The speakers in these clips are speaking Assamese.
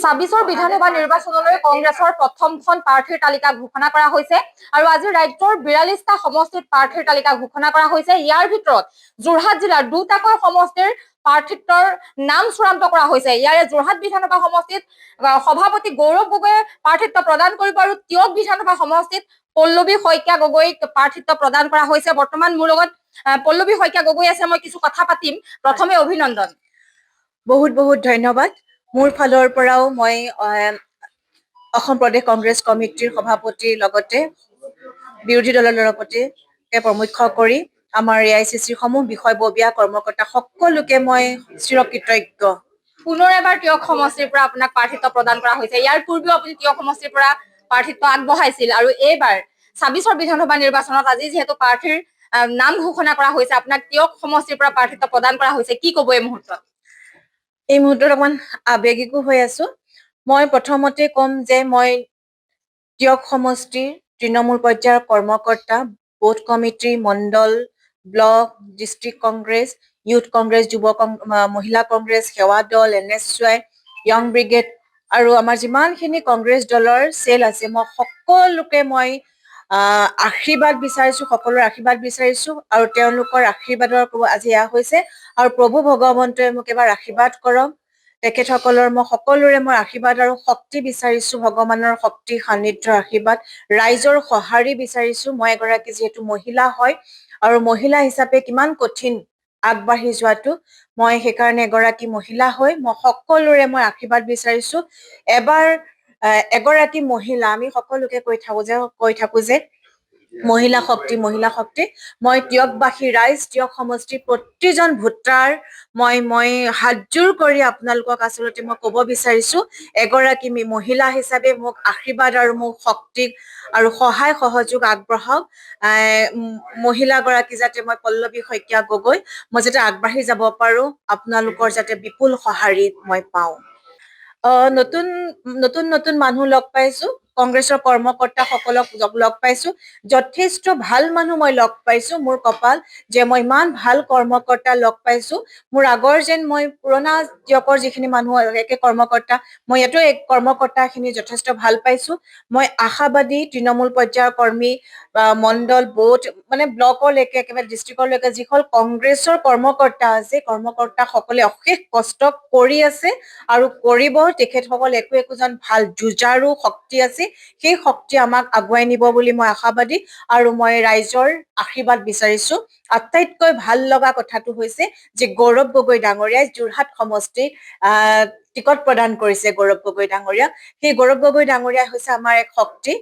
26ৰ বিধানসভা নিৰ্বাচনলৈ কংগ্ৰেছৰ প্ৰথমখন প্ৰাৰ্থীৰ তালিকা ঘোষণা কৰা হৈছে আৰু আজি ৰাজ্যৰ 42টা সমষ্টিত প্ৰাৰ্থীৰ তালিকা ঘোষণা কৰা হৈছে। ইয়াৰ ভিতৰত যোৰহাট জিলাৰ দুটাকৈ সমষ্টিৰ প্ৰাৰ্থিত্বৰ নাম চূড়ান্ত কৰা হৈছে। ইয়াৰে যোৰহাট বিধানসভা সমষ্টিত সভাপতি গৌৰৱ গগৈয়ে প্ৰাৰ্থিত্ব প্ৰদান কৰিব আৰু তিয়ক বিধানসভা সমষ্টিত পল্লৱী শইকীয়া গগৈক প্ৰাৰ্থিত্ব প্ৰদান কৰা হৈছে। বৰ্তমান মোৰ লগত পল্লৱী শইকীয়া গগৈ আছে, মই কিছু কথা পাতিম। প্ৰথমে অভিনন্দন। বহুত বহুত ধন্যবাদ। মোৰ ফালৰ পৰাও মই অসম প্ৰদেশ কংগ্ৰেছ কমিটিৰ সভাপতিৰ লগতে বিৰোধী দলৰ সভাপতিকে প্ৰমুখ্য কৰি আমাৰ AICCৰ সমূহ বিষয়ববীয়া কৰ্মকৰ্তা সকলোকে মই চিৰকৃতজ্ঞ। পুনৰ এবাৰ তিয়ক সমষ্টিৰ পৰা আপোনাক প্ৰাৰ্থিত্ব প্ৰদান কৰা হৈছে। ইয়াৰ পূৰ্বেও আপুনি তিয়ক সমষ্টিৰ পৰা প্ৰাৰ্থিত্ব আগবঢ়াইছিল আৰু এইবাৰ 26ৰ বিধানসভা নিৰ্বাচনত আজি যিহেতু প্ৰাৰ্থীৰ নাম ঘোষণা কৰা হৈছে, আপোনাক তিয়ক সমষ্টিৰ পৰা প্ৰাৰ্থিত্ব প্ৰদান কৰা হৈছে, কি ক'ব এই মুহূৰ্তত? এই মুহূৰ্তত অকমান আৱেগিকো হৈ আছো। মই প্ৰথমতে ক'ম যে মই তিয়ক সমষ্টিৰ তৃণমূল পৰ্যায়ৰ কৰ্মকৰ্তা, বুথ কমিটি, মণ্ডল, block, district Congress, youth Congress, মহিলা কংগ্ৰেছ, সেৱা দল, NSY, য়ং ব্ৰিগেড আৰু আমাৰ যিমানখিনি কংগ্ৰেছ দলৰ চেল আছে, মই সকলোকে আশীৰ্বাদ বিচাৰিছো, সকলোৰে আশীৰ্বাদ বিচাৰিছো আৰু তেওঁলোকৰ আশীৰ্বাদৰ আজি এয়া হৈছে আৰু প্ৰভু ভগৱন্তই মোক এবাৰ আশীৰ্বাদ কৰক। তেখেতসকলৰ সকলোৰে মই আশীৰ্বাদ আৰু শক্তি বিচাৰিছো, ভগৱানৰ শক্তি সান্নিধ্যৰ আশীৰ্বাদ, ৰাইজৰ সঁহাৰি বিচাৰিছো। মই এগৰাকী যিহেতু মহিলা হয় আৰু মহিলা হিচাপে কিমান কঠিন আগবাঢ়ি যোৱাটো, মই সেইকাৰণে এগৰাকী মহিলা হৈ মই সকলোৰে আশীৰ্বাদ বিচাৰিছো। এবাৰ এগৰাকী মহিলা, আমি সকলোকে কৈ থাকো যে মহিলা শক্তি, মহিলা শক্তি। মই তিয়কবাসী ৰাইজ, তিয়ক সমষ্টিৰ প্ৰতিজন ভোটাৰ মই হাতযোৰ কৰি আপোনালোকক আচলতে মই ক'ব বিচাৰিছো, এগৰাকী মহিলা হিচাপে মোক আশীৰ্বাদ আৰু মোক শক্তি আৰু সহায় সহযোগ আগবঢ়াওক। মহিলাগৰাকী যাতে মই পল্লৱী শইকীয়া গগৈ মই যাতে আগবাঢ়ি যাব পাৰো, আপোনালোকৰ যাতে বিপুল সঁহাৰি মই পাওঁ। নতুন নতুন মানুহ লগ পাইছো, কংগ্ৰেছৰ কৰ্মকৰ্তাসকলক লগ পাইছো, যথেষ্ট ভাল মানুহ মই লগ পাইছো। মোৰ কপাল যে মই ইমান ভাল কৰ্মকৰ্তা লগ পাইছো। মোৰ আগৰ যেন মই পুৰণা তিয়কৰ যিখিনি মানুহ একে কৰ্মকৰ্তা, মই ইয়াতো এই কৰ্মকৰ্তাখিনি যথেষ্ট ভাল পাইছো। মই আশাবাদী তৃণমূল পৰ্যায়ৰ কৰ্মী, মণ্ডল, বুথ ব্লকলৈকে একেবাৰে ডিষ্ট্ৰিক্টলৈকে যিসকল কংগ্ৰেছৰ কৰ্মকৰ্তা আছে, কৰ্মকৰ্তাসকলে অশেষ কষ্ট কৰি আছে আৰু কৰিব। তেখেতসকল একোজন ভাল যুঁজাৰু শক্তি আছে, সেই শক্তি আমাক আগুৱাই নিব বুলি মই আশাবাদী আৰু মই ৰাইজৰ আশীৰ্বাদ বিচাৰিছো। আটাইতকৈ ভাল লগা কথাটো হৈছে যে গৌৰৱ গগৈ ডাঙৰীয়াই যোৰহাট সমষ্টিৰ টিকট প্ৰদান কৰিছে। গৌৰৱ গগৈ ডাঙৰীয়া, সেই গৌৰৱ গগৈ ডাঙৰীয়া হৈছে আমাৰ এক শক্তি।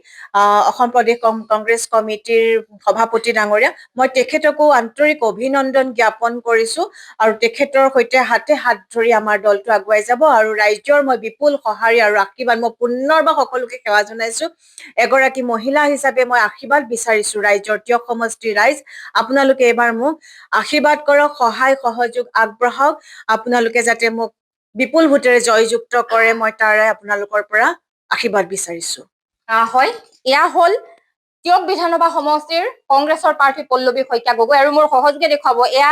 অসম প্ৰদেশ কংগ্ৰেছ কমিটিৰ সভাপতি ডাঙৰীয়া, মই তেখেতকো আন্তৰিক অভিনন্দন জ্ঞাপন কৰিছো আৰু তেখেতৰ সৈতে হাতে হাত ধৰি আমাৰ দলটো আগুৱাই যাব আৰু ৰাইজৰ মই বিপুল সঁহাৰি আৰু আশীৰ্বাদ মই পুনৰবাৰ সকলোকে সেৱা জনাইছো। এগৰাকী মহিলা হিচাপে মই আশীৰ্বাদ বিচাৰিছো ৰাইজৰ, তিয়ক সমষ্টিৰ ৰাইজ, আপোনালোকে এবাৰ মোক আশীৰ্বাদ কৰক, সহায় সহযোগ আগবঢ়াওক। আপোনালোকে যাতে মোক বিপুল ভোটেৰে জয়যুক্ত কৰে, মই তাৰে আপোনালোকৰ পৰা আশীৰ্বাদ বিচাৰিছো। হয়, এয়া হ'ল তিয়ক বিধানসভা সমষ্টিৰ কংগ্ৰেছৰ প্ৰাৰ্থী পল্লৱী শইকীয়া গগৈ আৰু মোৰ সহযোগে দেখুৱাব এয়া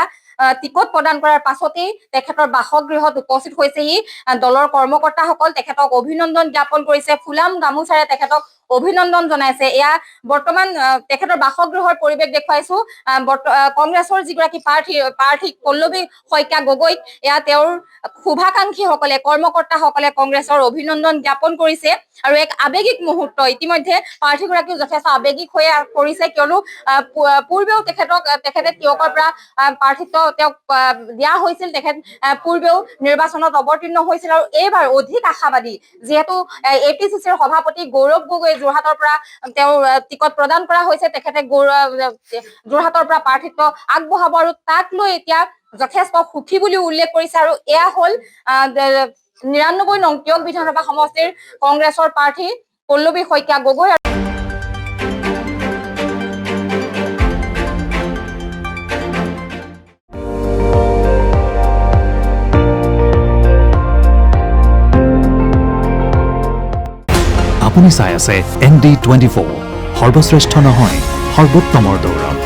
টিকট প্ৰদান কৰাৰ পাছতেই তেখেতৰ বাসগৃহত উপস্থিত হৈছেহি দলৰ কৰ্মকৰ্তাসকল। তেখেতক অভিনন্দন জ্ঞাপন কৰিছে, ফুলাম গামোচাৰে তেখেতক অভিনন্দন জনাইছে। এয়া বৰ্তমান তেখেতৰ বাসগৃহৰ পৰিৱেশ দেখুৱাইছো। কংগ্ৰেছৰ যিগৰাকী প্ৰাৰ্থী পল্লৱী শইকীয়া গগৈক এয়া তেওঁৰ শুভাকাংক্ষীসকলে, কৰ্মকৰ্তাসকলে কংগ্ৰেছৰ অভিনন্দন জ্ঞাপন কৰিছে আৰু এক আৱেগিক মুহূৰ্ত। ইতিমধ্যে প্ৰাৰ্থীগৰাকীও যথেষ্ট আৱেগিক হৈ পৰিছে, কিয়নো পূৰ্বেও তেখেতে তিয়কৰ পৰা প্ৰাৰ্থিত্ব তেওঁক দিয়া হৈছিল। তেখেত পূৰ্বেও নিৰ্বাচনত অৱতীৰ্ণ হৈছিল আৰু এইবাৰ অধিক আশাবাদী, যিহেতু APCCৰ সভাপতি গৌৰৱ গগৈ যোৰহাটৰ পৰা তেওঁৰ টিকট প্ৰদান কৰা হৈছে। তেখেতে যোৰহাটৰ পৰা প্ৰাৰ্থিত্ব আগবঢ়াব আৰু তাক লৈ এতিয়া যথেষ্ট সুখী বুলি উল্লেখ কৰিছে আৰু এয়া হ'ল 99 নং তিয়ক বিধানসভা সমষ্টিৰ কংগ্ৰেছৰ প্ৰাৰ্থী পল্লৱী শইকীয়া গগৈ। আপুনি চাই আছে ND24, সৰ্বশ্ৰেষ্ঠ নহয় সৰ্বোত্তমৰ দৌৰত।